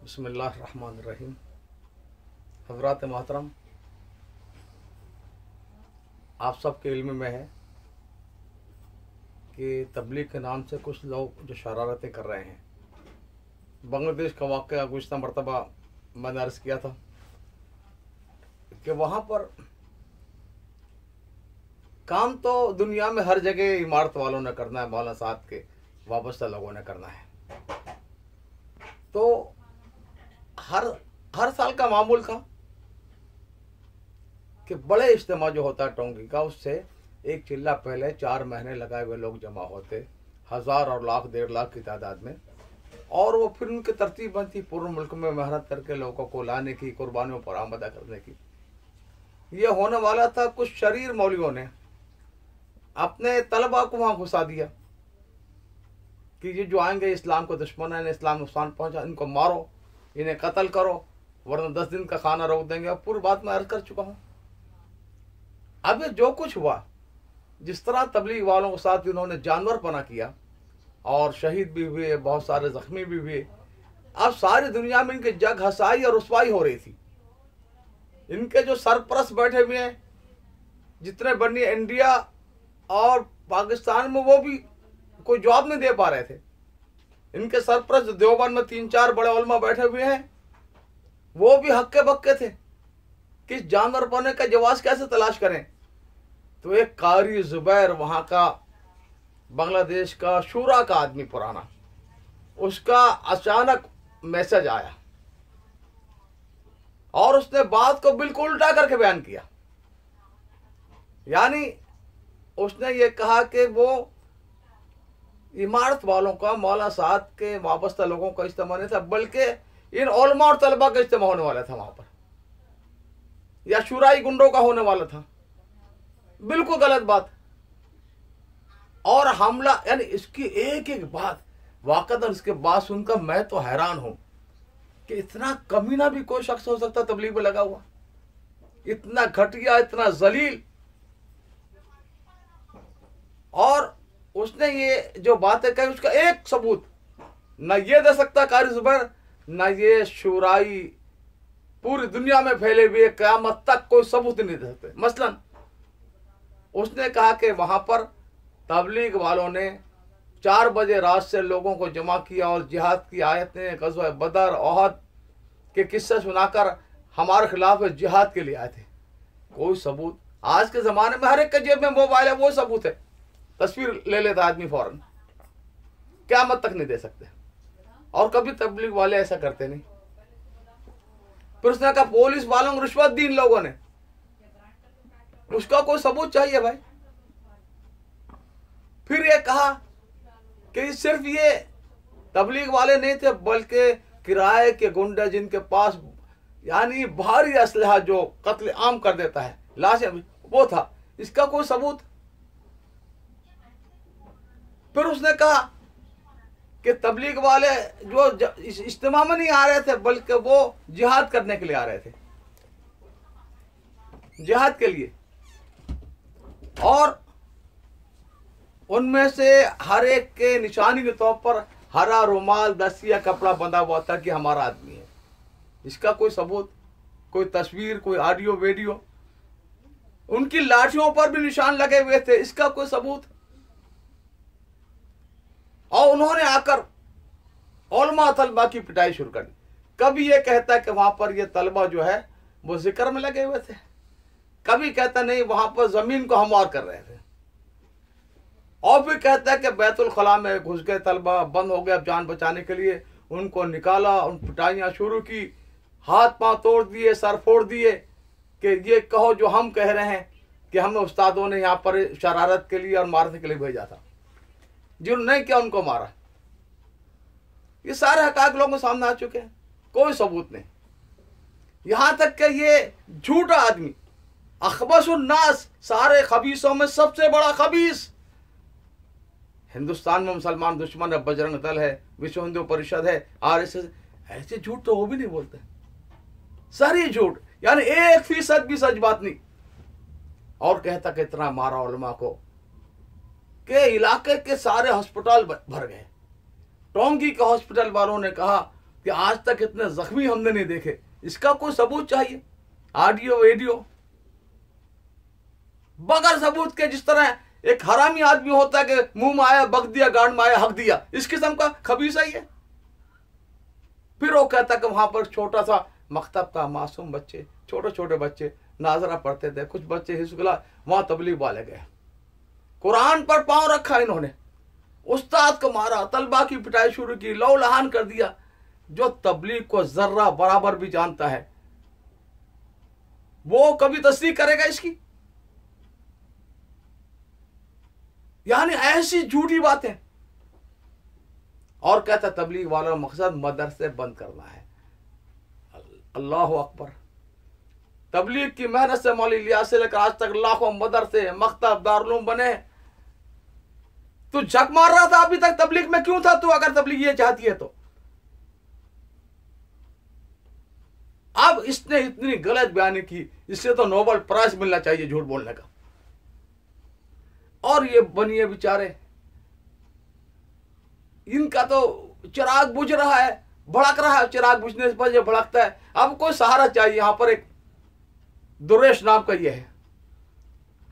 बिस्मिल्लाहिर्रहमानिर्रहीम। हज़रात मोहतरम, आप सबके इल्म में है कि तबलीग के नाम से कुछ लोग जो शरारतें कर रहे हैं। बांग्लादेश का वाक़या गुज़िश्ता मरतबा मैंने अर्ज़ किया था कि वहाँ पर काम तो दुनिया में हर जगह इमारत वालों ने करना है, मौलाना साहब के वाबस्ता लोगों ने करना है। तो हर साल का मामूल था कि बड़े इज्तिमा जो होता है टोंगी का, उससे एक चिल्ला पहले 4 महीने लगाए हुए लोग जमा होते, 1000 और लाख 1.5 लाख की तादाद में, और वो फिर उनकी तरतीब बनती पूर्ण मुल्क में मेहनत करके लोगों को लाने की, कुर्बानियों पर आमदा करने की। ये होने वाला था, कुछ शरीर मौलवियों ने अपने तलबा को वहाँ घुसा दिया कि ये जो आएंगे इस्लाम को दुश्मन है, इस्लाम नुकसान पहुँचा, इनको मारो, इन्हें कत्ल करो, वरना 10 दिन का खाना रोक देंगे। अब पूरी बात मैं अर्ज कर चुका हूँ। अब ये जो कुछ हुआ, जिस तरह तबलीग वालों के साथ इन्होंने जानवरपना किया और शहीद भी हुए, बहुत सारे जख्मी भी हुए। अब सारी दुनिया में इनकी जग हंसाई और रुसवाई हो रही थी। इनके जो सरपरस्त बैठे हुए हैं, जितने बनी इंडिया और पाकिस्तान में, वो भी कोई जवाब नहीं दे पा रहे थे। इनके सरपरस्त देवबंद में 3-4 बड़े उलमा बैठे हुए हैं, वो भी हक्के बक्के थे कि जानवरपने का जवाब कैसे तलाश करें। तो एक कारी जुबैर, वहाँ का बांग्लादेश का शूरा का आदमी पुराना, उसका अचानक मैसेज आया और उसने बात को बिल्कुल उल्टा करके बयान किया। यानी उसने ये कहा कि वो इमारत वालों का, मौलाना साहब के वाबस्ता लोगों का इज्तिमा नहीं था, बल्कि इन उलमा और तलबा का इज्तिमा होने वाला था वहां पर, या शुराई गुंडों का होने वाला था। बिल्कुल गलत बात। और हमला, यानी इसकी एक एक बात वाकई इसके बात सुनकर मैं तो हैरान हूं कि इतना कमीना भी कोई शख्स हो सकता तबलीग में लगा हुआ, इतना घटिया, इतना जलील। और उसने ये जो बातें कही, उसका एक सबूत न ये दे सकता कारी जुबैर, न ये शुराई पूरी दुनिया में फैले हुए क़यामत तक कोई सबूत नहीं दे सकते। मसलन उसने कहा कि वहां पर तबलीग वालों ने 4 बजे रात से लोगों को जमा किया और जिहाद की आयतें, ग़ज़वा बदर, ओहद के किस्से सुनाकर हमारे खिलाफ जिहाद के लिए आए थे। कोई सबूत? आज के ज़माने में हर एक के जेब में मोबाइल है, वो सबूत है, तस्वीर ले लेता आदमी फौरन। क़यामत तक नहीं दे सकते, और कभी तबलीग वाले ऐसा करते नहीं। फिर उसने कहा पुलिस वालों को रिश्वत दी इन लोगों ने, उसका कोई सबूत चाहिए भाई। फिर ये कहा कि सिर्फ ये तबलीग वाले नहीं थे, बल्कि किराए के गुंडे जिनके पास यानी भारी असलहा जो कत्ल आम कर देता है, लाशें, वो था। इसका कोई सबूत? फिर उसने कहा कि तबलीग वाले जो इज्तिमा में नहीं आ रहे थे, बल्कि वो जिहाद करने के लिए आ रहे थे, जिहाद के लिए। और उनमें से हर एक के निशानी के तौर पर हरा रुमाल, दस्ती या कपड़ा बंधा हुआ था कि हमारा आदमी है। इसका कोई सबूत, कोई तस्वीर, कोई ऑडियो वीडियो? उनकी लाठियों पर भी निशान लगे हुए थे, इसका कोई सबूत? और उन्होंने आकर उलमा तलबा की पिटाई शुरू कर दी। कभी ये कहता है कि वहां पर ये तलबा जो है वो जिक्र में लगे हुए थे, कभी कहता नहीं वहां पर जमीन को हमवार कर रहे थे, और फिर कहता है कि बैतुल खला में घुस गए तलबा, बंद हो गया, जान बचाने के लिए उनको निकाला, उन पिटाइयाँ शुरू की, हाथ पांव तोड़ दिए, सर फोड़ दिए कि ये कहो जो हम कह रहे हैं कि हमें उस्तादों ने यहाँ पर शरारत के लिए और मारने के लिए भेजा था, जिन्होंने नहीं किया उनको मारा। ये सारे हकाक लोगों के सामने आ चुके हैं, कोई सबूत नहीं। यहां तक कि ये झूठा आदमी, अखबसुन्नास, सारे खबीसों में सबसे बड़ा खबीस, हिंदुस्तान में मुसलमान दुश्मन है, बजरंग दल है, विश्व हिंदू परिषद है, RSS, ऐसे झूठ तो वो भी नहीं बोलते, सारी झूठ, यानी 1% भी सच बात नहीं। और कहता कि इतना मारा उलमा को कि इलाके के सारे हॉस्पिटल भर गए। टोंगी के हॉस्पिटल वालों ने कहा कि आज तक इतने जख्मी हमने नहीं देखे। इसका कोई सबूत चाहिए, ऑडियो वीडियो, बगैर सबूत के। जिस तरह एक हरामी आदमी होता है कि मुंह में आया बक दिया, गांड में आया हक दिया, इस किस्म का खबीसा ही है। फिर वो कहता कि वहां पर छोटा सा मकतब का मासूम बच्चे, छोटे छोटे बच्चे नाजरा पढ़ते थे, कुछ बच्चे हिस्सुला, वहां तबलीग वाले गए, कुरान पर पांव रखा इन्होंने, उस्ताद को मारा, तलबा की पिटाई शुरू की, लौ लहान कर दिया। जो तबलीग को जर्रा बराबर भी जानता है वो कभी तस्दीक करेगा इसकी? यानी ऐसी झूठी बातें। और कहता तबलीग वाला मकसद मदरसे बंद करना है। अल्लाह अकबर। तबलीग की मेहनत से मौलवी इलियास से लेकर आज तक लाखों मदरसे, मकतब, दारुल बने। तू झक मार रहा था अभी तक तबलीग में, क्यों था तू? अगर तबलीग ये चाहती है तो अब इसने इतनी गलत बयानी की, इससे तो नोबेल प्राइज मिलना चाहिए झूठ बोलने का। और ये बनिए बेचारे, इनका तो चिराग बुझ रहा है, भड़क रहा है। चिराग बुझने पर जो भड़कता है, अब कोई सहारा चाहिए। यहां पर एक दुरेश नाम का ये है,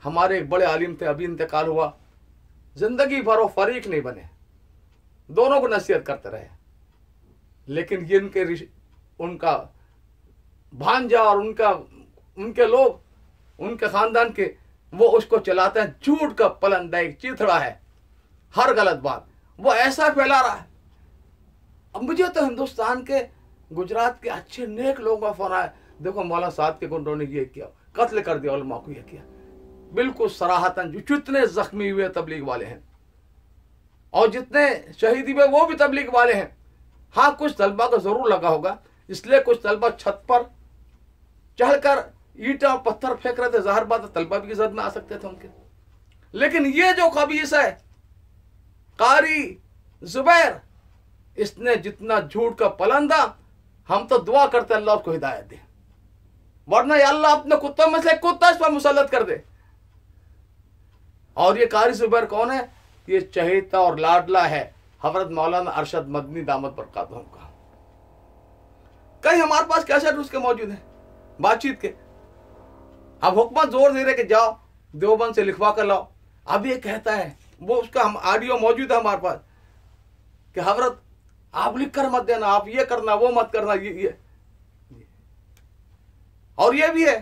हमारे एक बड़े आलिम थे, अभी इंतकाल हुआ। जिंदगी भर वो फरीक नहीं बने, दोनों को नसीहत करते रहे, लेकिन ये उनका भांजा और उनके लोग, उनके खानदान के, वो उसको चलाते हैं। झूठ का पलंदा, एक चिथड़ा है, हर गलत बात वो ऐसा फैला रहा है। अब मुझे तो हिंदुस्तान के, गुजरात के अच्छे नेक लोगों का फोन आया, देखो मौलाना साहब के गुंडों ने ये किया, कत्ल कर दिया उलमा को, ये किया। बिल्कुल सराहतन। जो जितने जख्मी हुए तबलीग वाले हैं और जितने शहीद हुए वो भी तबलीग वाले हैं। हाँ, कुछ तलबा को जरूर लगा होगा, इसलिए कुछ तलबा छत पर चढ़कर ईंटा और पत्थर फेंक रहे थे। जाहिर बात है तलबा भी जद में आ सकते थे उनके। लेकिन ये जो खबीस है कारी जुबैर, इसने जितना झूठ का पलंदा, हम तो दुआ करते अल्लाह उसको हिदायत दे, वरना या अल्लाह अपने कुत्तों में से कुत्ता इस पर मुसल्लत कर दे। और ये कारी जुबैर कौन है? ये चहेता और लाडला है हजरत मौलाना अरशद मदनी दामत बरकातहू का। कई हमारे पास कैसेट उसके मौजूद हैं बातचीत के। अब हुकूमत जोर दे रहे कि जाओ देवबंद से लिखवा कर लाओ। अब ये कहता है, वो उसका हम ऑडियो मौजूद है हमारे पास, कि हजरत आप लिख कर मत देना, आप ये करना, वो मत करना, ये। और ये भी है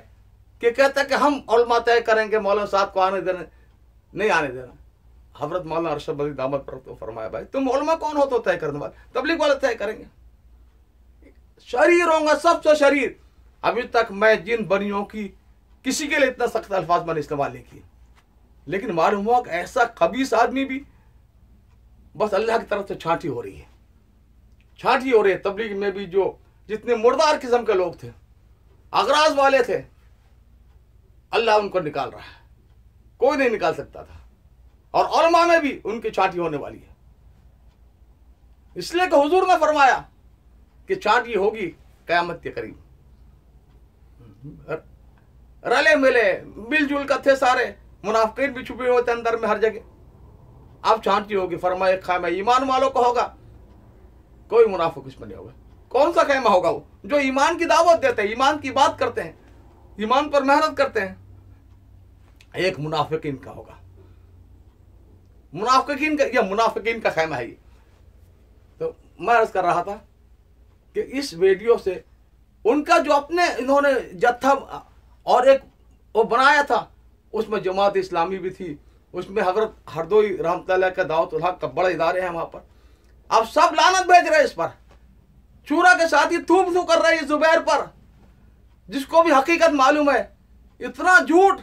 कि कहता है कि हम उलमा तय करेंगे मौलाना साहब को आने देना, नहीं आने देना। हजरत मौलाना अरशद मदनी दामत पर तो फरमाया, भाई तुम उलमा कौन हो तो तय करने वाले? तबलीग वाले तय करेंगे। शरीर होगा सबसे शरीर। अभी तक मैं जिन बनियों की किसी के लिए इतना सख्त अल्फाज मैंने इस्तेमाल नहीं किए, लेकिन मालूम हुआ कि ऐसा खबीस आदमी भी बस अल्लाह की तरफ से छांटी हो रही है, छांटी हो रही है। तबलीग में भी जो जितने मुर्दार किस्म के लोग थे, अगराज वाले थे, अल्लाह उनको निकाल रहा है, कोई नहीं निकाल सकता था। और उलमा में भी उनकी छांटी होने वाली है। इसलिए कि हुजूर ने फरमाया कि छांटी होगी क़यामत के करीब। रले मिले मिलजुल कर थे सारे, मुनाफिकीन भी छुपे हुए थे अंदर में हर जगह। अब छांटी होगी। फरमाया खैमा ईमान वालों का होगा, कोई मुनाफिक उसमें नहीं होगा। कौन सा खैमा होगा? वो जो ईमान की दावत देते हैं, ईमान की बात करते हैं, ईमान पर मेहनत करते हैं। एक मुनाफिकीन का होगा, मुनाफिकीन का, यह मुनाफिकीन का खैमा है ये। तो मैं अर्ज कर रहा था कि इस वीडियो से उनका जो अपने इन्होंने जत्था और एक वो बनाया था, उसमें जमात इस्लामी भी थी, उसमें हजरत हरदोई रहमतुल्लाह का दावतुल हक का बड़े इदारे हैं वहां पर। अब सब लानत भेज रहे इस पर, चूरा के साथ ही थूप थू कर रहे हैं जुबैर पर, जिसको भी हकीकत मालूम है। इतना झूठ।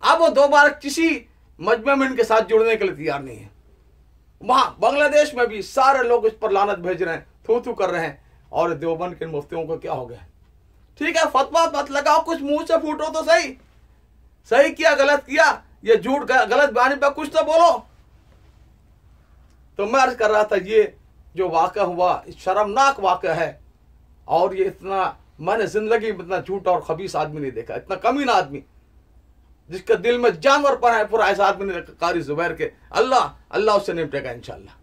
अब वो दोबारा किसी मजमे में इनके साथ जुड़ने के लिए तैयार नहीं है। वहां बांग्लादेश में भी सारे लोग इस पर लानत भेज रहे हैं, थू थू कर रहे हैं। और देवबंद के मुफ्तियों को क्या हो गया? ठीक है, फतवा मत लगाओ, कुछ मुंह से फूटो तो सही, सही किया गलत किया, ये झूठ गलत बयानी पर कुछ तो बोलो। तो मैं अर्ज कर रहा था, ये जो वाक़या हुआ शर्मनाक वाक़या है। और ये इतना, मैंने जिंदगी में इतना झूठ और खबीस आदमी नहीं देखा, इतना कमीना आदमी जिसके दिल में जानवर पर है पूरा, ऐसा आदमी नहीं देखा कारी जुबैर के। अल्लाह उससे निपटेगा इंशाअल्लाह।